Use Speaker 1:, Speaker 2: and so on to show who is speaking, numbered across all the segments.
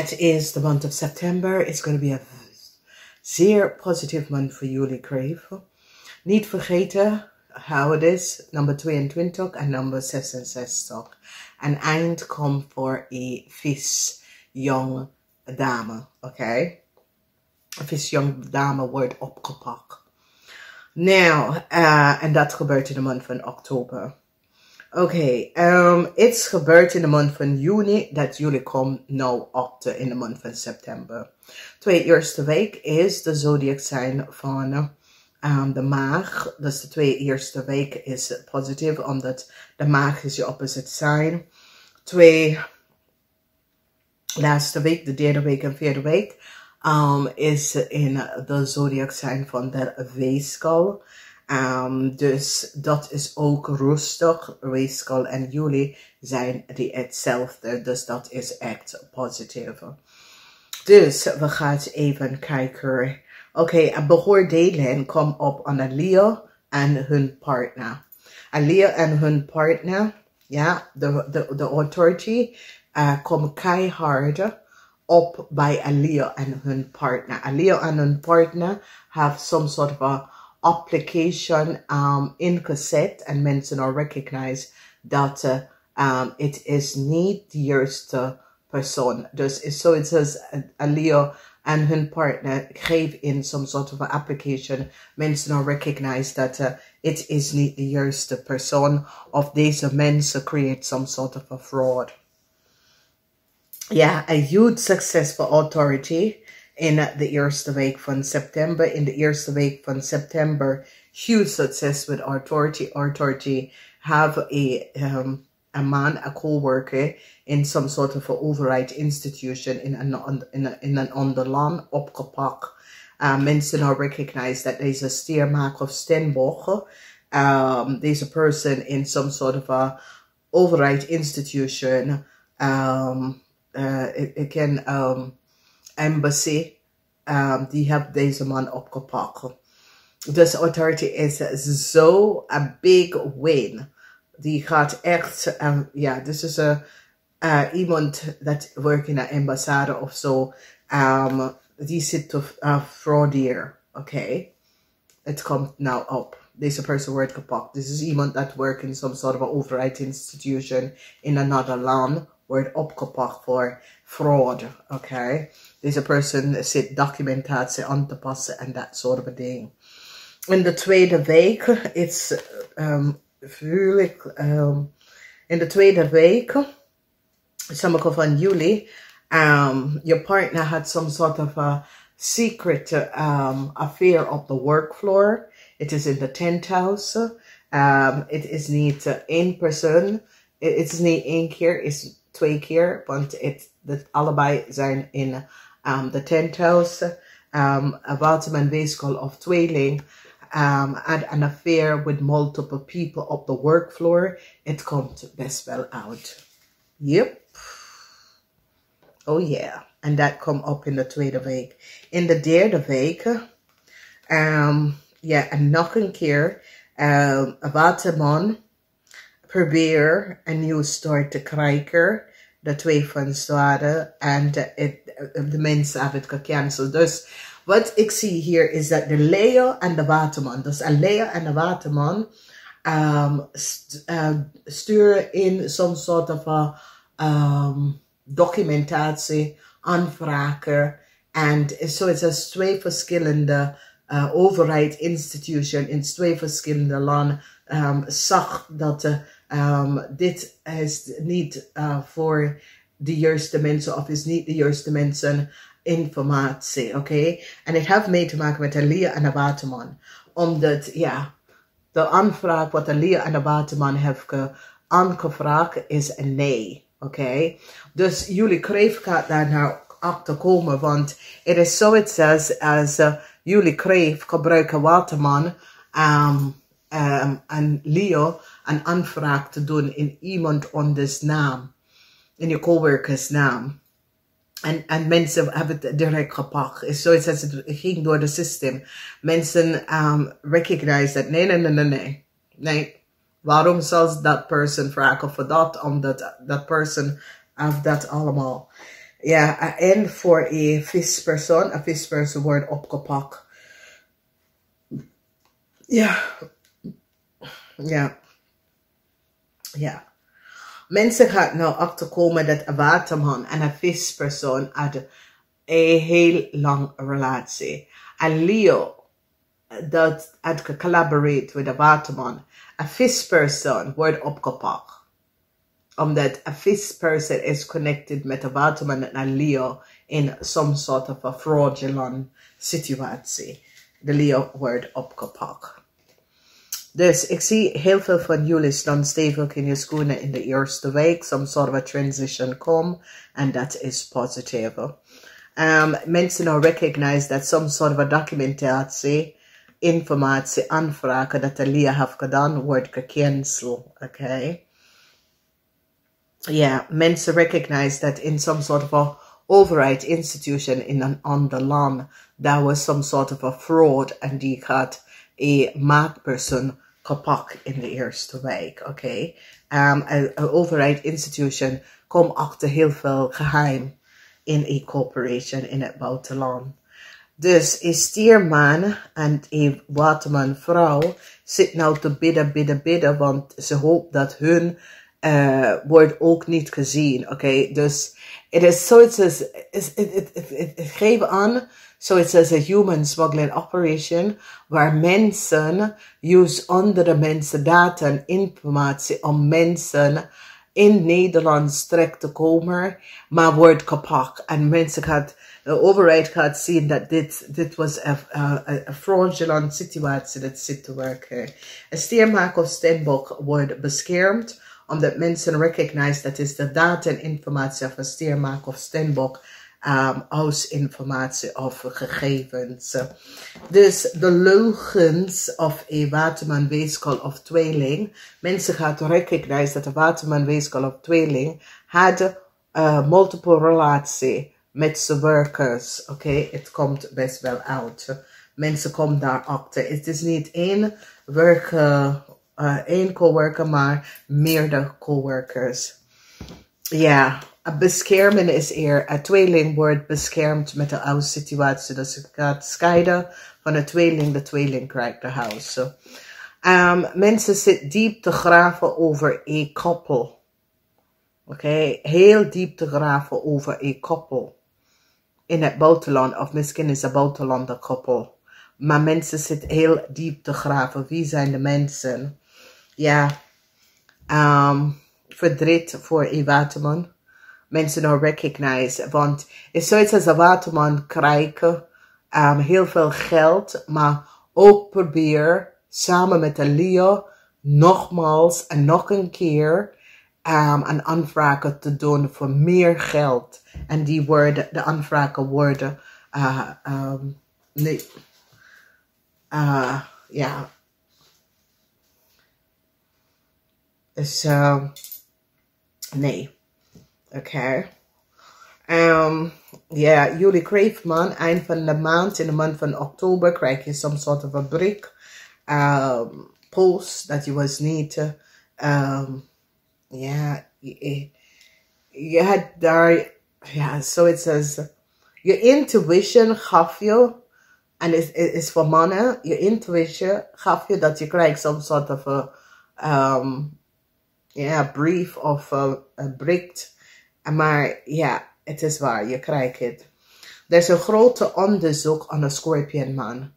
Speaker 1: that is the month of September. It's going to be a zeer positieve maand voor jullie, KREEFT. Niet vergeten how it is, number 22 en number 66. Een eind komt voor een vis jonge dame, oké? Een vis jonge dame wordt opgepakt. Nou, en dat gebeurt in de maand van oktober. Oké, iets gebeurt in de maand van juni, dat jullie komen nou op in de maand van september. Twee eerste week is de zodiac sign van de maag. Dus de twee eerste week is positief, omdat de maag is je opposite sign. Twee laatste week, de derde week en vierde week, is in de zodiac sign van de weeskal. Dus dat is ook rustig. Weeskal en jullie zijn die hetzelfde. Dus dat is echt positief. Dus we gaan even kijken. Oké, een beoordeling komt op aan Leo en hun partner. Leo en hun partner, ja, de authority komt keihard op bij Leo en hun partner. Leo en hun partner have some sort of a application ingezet en mensen al recognize dat het is niet de juiste persoon. Dus is zoiets als Leo en hun partner geven in some sort of application. Mensen al recognize dat het is niet de juiste persoon of deze mensen create some sort of a fraud. Ja, a huge successful authority in de eerste week van september. In de eerste week van september, huge success with authority. Authority have a man, a co-worker in some sort of a override institution in een ander land opgepakt. Mensen now recognize that there's a steermark of Stenbosch. There's a person in some sort of a override institution. It can embassy, die heeft deze man opgepakt. Dus authority is zo a big win. Die gaat echt, ja, this is iemand dat werkt in een ambassade of zo. Die zit te frauderen, oké? Het komt nou op. Deze persoon wordt gepakt. This is iemand dat werkt in some sort of a override institution in another land. Wordt opgepakt voor fraud, oké? Deze persoon zit documentatie aan te passen en dat soort of ding. In de tweede week, it's in de tweede week, sommige van jullie, your partner had some sort of a secret affair op the work floor. It is in the 10th house. It is niet één persoon. Het is niet één keer, het is twee keer, want allebei zijn in the 10th house. Waterman en weeskal of tweeling had an affair with multiple people op the work floor. Het komt best wel uit. Yep. Oh yeah. En dat komt op in de tweede week. In de derde week, ja, en nog een keer, Waterman probeer een nieuwe start te krijgen. De twee van zwaarden. En de mensen hebben het gecanceld. Dus wat ik zie hier is dat de Leo en de Waterman. Dus een Leo en de Waterman sturen in some sort of a documentatie, aanvragen. En zo is het twee verschillende overheid institution in twee verschillende landen zag dat dit is niet voor de juiste mensen of is niet de juiste mensen informatie, oké? En het heeft mee te maken met de Leo en de Waterman. Omdat, ja, de aanvraag wat de Leo en de Waterman heeft aangevraagd is een nee, oké? Dus jullie KREEFT gaat daar nou achter komen, want het is zoiets als jullie KREEFT gebruiken Waterman en Leo een aanvraag te doen in iemand anders naam, in je coworkers naam. En mensen hebben het direct gepakt. Zoiets als het ging door het systeem. Mensen recognize dat nee. Waarom zal dat persoon vragen voor dat? Omdat dat persoon heeft dat allemaal. Ja, en voor een vispersoon wordt opgepakt. Ja, ja, ja. Mensen gaan nou achterkomen dat een waterman en een vispersoon hadden een heel lang relatie. En Leo, dat had gecollaboreerd met de waterman. Een vispersoon wordt opgepakt. Omdat een visperson is connected met de waterman en Leo in some sort of a fraudulent situatie. De Leo wordt opgepakt. Dus ik zie heel veel van jullie staan stevig in je schoenen in de eerste week. Some sort of a transition come. And that is positive. Mensen nou recognize that some sort of a documentatie, informatie, aanvragen dat de Leo heeft gedaan, wordt gecanceld. Okay? Yeah, mensen recognize that in some sort of a overheid institution in an ander land, there was some sort of a fraud and die had een maakpersoon gepakt in de eerste week, oké. Een overheid institution komt achter heel veel geheim in een corporation in het buitenland. Dus een stierman en een waterman vrouw zit nou te bidden, want ze hoopt dat hun wordt ook niet gezien, oké. Dus het is zoiets als, het geeft aan, zoiets als een human smuggling operation, waar mensen use andere mensen data en informatie om mensen in Nederland terecht te komen, maar wordt gepakt. En mensen de overheid gaat zien dat dit was een fraudulent situatie dat zit te werken. Een stiermaak of steenbok wordt beschermd, omdat mensen recognize dat is de data en informatie of een stiermaak of steenbok als informatie of gegevens. Dus de leugens of een waterman, weeskal of tweeling. Mensen gaan recognize dat de waterman, weeskal of tweeling had multiple relatie met zijn workers. Oké, het komt best wel uit. Mensen komen daarachter. Het is niet één één coworker, maar meerdere coworkers. Ja, beschermen is eer. Een tweeling wordt beschermd met de oude situatie. Dus het gaat scheiden van een tweeling. De tweeling krijgt de huis. Mensen zitten diep te graven over een koppel. Oké, heel diep te graven over een koppel. In het buitenland, of misschien is het buitenland een koppel. Maar mensen zitten heel diep te graven. Wie zijn de mensen? Ja, verdriet voor een waterman. Mensen nou recognize, want het is zoiets als een waterman krijgen heel veel geld, maar ook probeer samen met de Leo nogmaals en nog een keer een aanvragen te doen voor meer geld. En die worden, de aanvragen worden, ja. Dus, nee. Oké. Ja, jullie KREEFT man, eind van de maand, in de maand van oktober, krijg je some sort of a brick post that you was niet, ja, je had daar, ja, zoiets als, je intuition gaf je, en het is voor mannen, je intuition gaf je dat je krijgt some sort of a, brief of a brick. Maar ja, het is waar, je krijgt het. Er is een grote onderzoek aan een Scorpion man.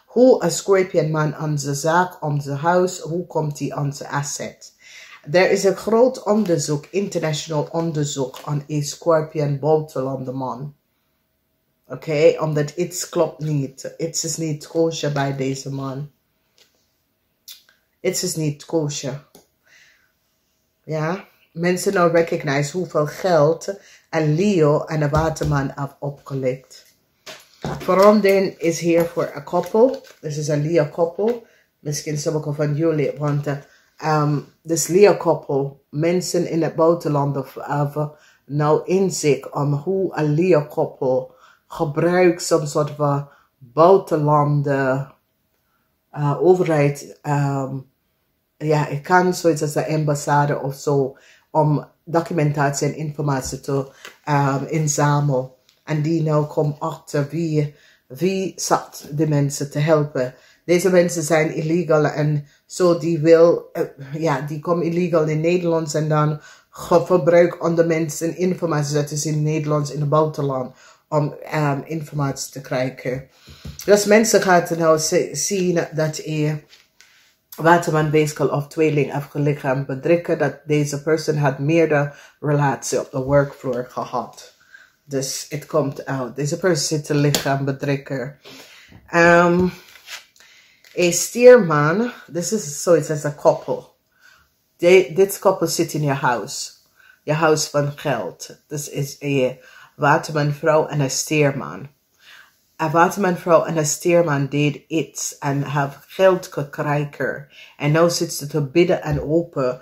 Speaker 1: Hoe een Scorpion man aan zijn zaak, aan zijn huis, hoe komt hij aan zijn asset? Er is een groot onderzoek, international onderzoek aan een Scorpion buitenlandse man. Oké, omdat iets klopt niet. Iets is niet kosher bij deze man. Iets is niet kosher. Ja. Mensen nou recognize hoeveel geld een Leo en een waterman heeft opgelegd. Verandering is hier voor een koppel. Dit is een Leo koppel. Misschien sommige van jullie, want this Leo koppel, mensen in het buitenland hebben nou inzicht om hoe een Leo koppel gebruikt some soort van buitenlanden overheid. Ja, het kan zoiets als een ambassade of zo. om documentatie en informatie te inzamelen. En die nou komt achter wie zat de mensen te helpen. Deze mensen zijn illegal en zo die komen illegal in Nederland en dan verbruik onder mensen informatie. Dat is in Nederland, in het buitenland, om informatie te krijgen. Dus mensen gaan nou zien dat waterman, weeskal of tweeling heeft lichaam bedrikken. Dat deze persoon had meerdere relaties op de werkvloer gehad. Dus het komt uit. Deze persoon zit lichaam bedrikken. Een stierman, this is zoiets als een koppel. Dit koppel zit in je huis. Je huis van geld. Dus is een watermanvrouw en een stierman. Een watermanvrouw en een stierman deed iets en heeft geld gekregen. En nu zit ze te bidden en hopen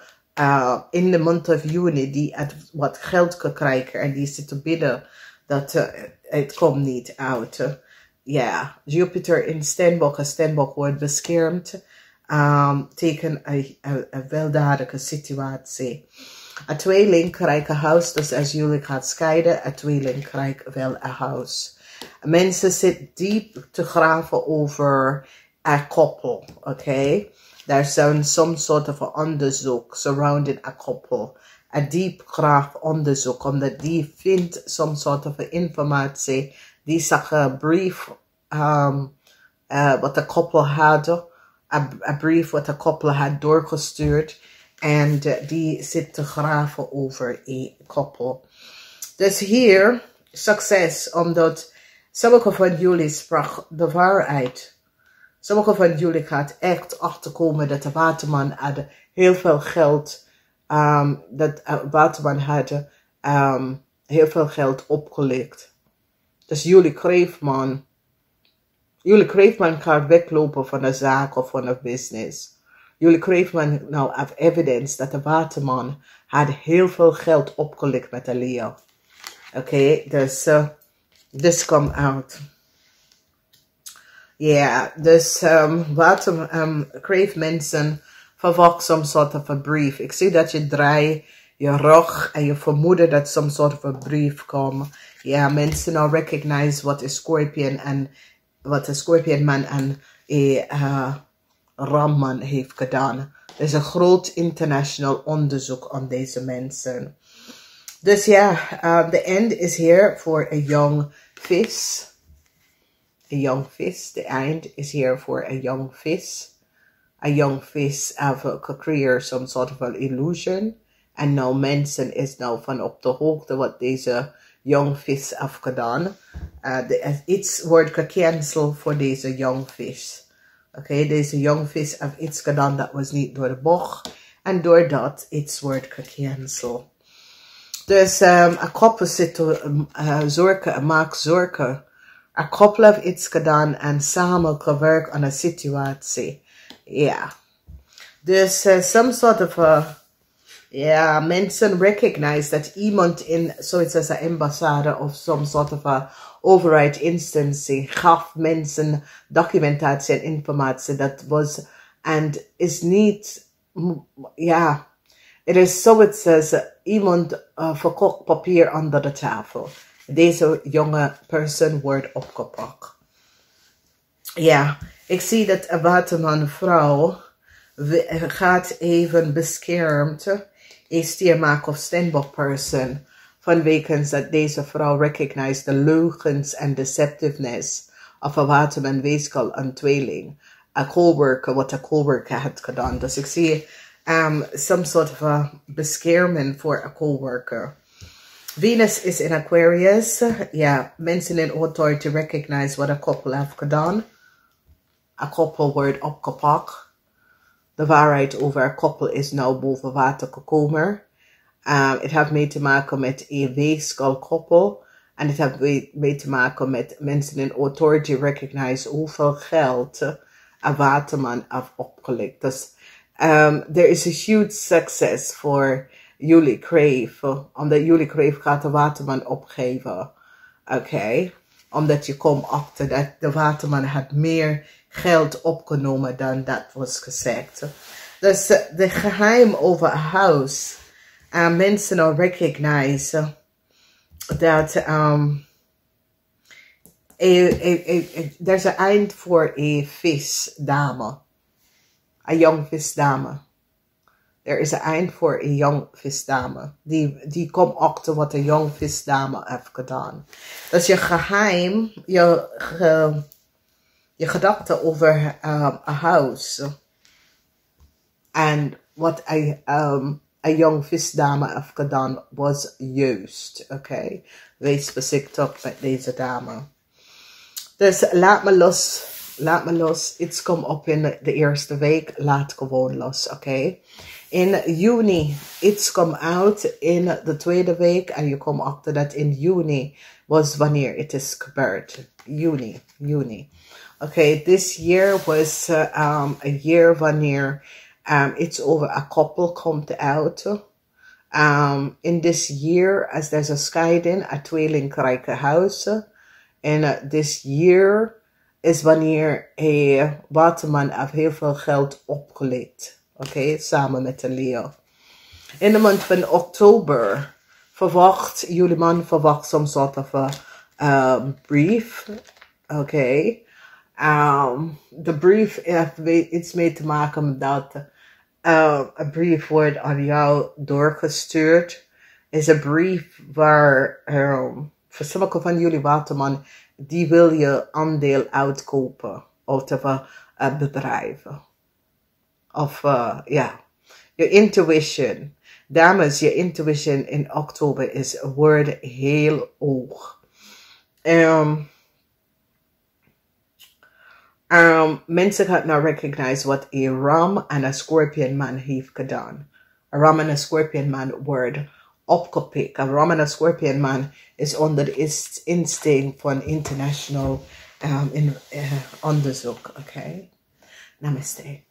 Speaker 1: in de maand of juni die wat geld gekregen. En die zit te bidden dat het komt niet uit. Ja, Jupiter in Steenbok. En Steenbok wordt beschermd tegen een weldadige situatie. Een tweeling krijgt een huis, dus als jullie gaan scheiden, een tweeling krijgt wel een huis. Mensen zitten diep te graven over een koppel, oké? Daar zijn some soort of onderzoek surrounding een koppel. Een diep graaf onderzoek, omdat die vindt some soort of informatie. Die zag een brief wat de koppel had, een brief wat de koppel had doorgestuurd. En die zit te graven over een koppel. Dus hier, succes, omdat sommige van jullie sprak de waarheid. Sommige van jullie gaat echt achterkomen dat de waterman had heel veel geld, dat de waterman had heel veel geld opgelegd. Dus jullie kreeftman gaat weglopen van een zaak of van een business. Jullie kreeftman nou have evidence dat de waterman had heel veel geld opgelegd met de Leo. Oké, dus this come out. Ja, dus kreeftmensen verwacht some sort of a brief. Ik zie dat je draait je rug en je vermoedt dat some sort of a brief komt. Ja, mensen nou recognize wat een Scorpion en wat een Scorpion man en Ramman heeft gedaan. Er is een groot international onderzoek aan deze mensen. Dus ja, the end is here for a young fish. A young fish. The end is here for a young fish. A young fish have creëert some sort of an illusion. En nou mensen is nou van op de hoogte wat deze young fish heeft gedaan. Iets wordt gecanceld voor deze young fish. Oké, deze young fish heeft iets gedaan dat was niet door de bocht. En doordat iets wordt gecanceld. Dus een koppel zit te zorgen en maakt zorgen. Een koppel heeft iets gedaan en samen gewerkt aan een situatie. Ja. Dus some sort of mensen recognize dat iemand in zoiets als een ambassade of some sort of a overheidsinstantie gaf mensen documentatie en informatie dat was en is niet, ja, het is zoiets als iemand verkocht papier onder de tafel. Deze jonge persoon wordt opgepakt. Ja, ik zie dat een watermanvrouw gaat even beschermd een stiermaak of steenbok person vanwege dat deze vrouw recognize de leugens en deceptiveness of een waterman weeskal een tweeling. Een coworker, wat een coworker had gedaan. Dus ik zie some sort of a bescherming voor een coworker. Venus is in Aquarius. Ja, mensen in authority recognize wat een koppel heeft gedaan. Een koppel wordt opgepakt. De waarheid over een koppel is nou boven water gekomen. Het heeft mee te maken met een weeskal koppel. En het heeft mee te maken met mensen in authority recognize hoeveel geld een waterman heeft opgelegd. Dus there is a huge success voor jullie kreeft. Omdat jullie kreeft gaat de waterman opgeven. Oké. Omdat je komt achter dat de waterman had meer geld opgenomen dan dat was gezegd. Dus de geheim over een huis Mensen nou recognize that there's an eind voor a visdame. A young visdame. Er is een eind voor een young visdame. Die komt achter wat een young visdame heeft gedaan. Dat is je geheim, je gedachte over een huis. En wat een young visdame heeft gedaan was juist. Oké. Wees voorzichtig met deze dame. Dus laat me los. Laat me los. Iets komt op in de eerste week. Laat gewoon los. Oké. In juni, iets komt uit in de tweede week. En je komt achter dat in juni was wanneer het is gebeurd. Juni. Okay, this year was a year wanneer it's over a couple komt out. In this year, as there's a scheiding, a tweeling krijgen huizen. En this year is wanneer een waterman heeft heel veel geld opgeleid. Oké, samen met de Leo. In de maand van oktober jullie man verwacht some sort of a brief. Oké. De brief heeft iets mee te maken dat een brief wordt aan jou doorgestuurd. Is een brief waar voor sommige van jullie waterman, die wil je aandeel uitkopen uit een bedrijf. Of je intuition. Dames, je intuition in oktober wordt heel hoog. Mensen gaan nou recognize wat een Ram en een Scorpion man heeft gedaan. Een Ram en een Scorpion man worden opgepikt. Een Ram en een Scorpion man is onder de instinct van international onderzoek. Oké. Namaste.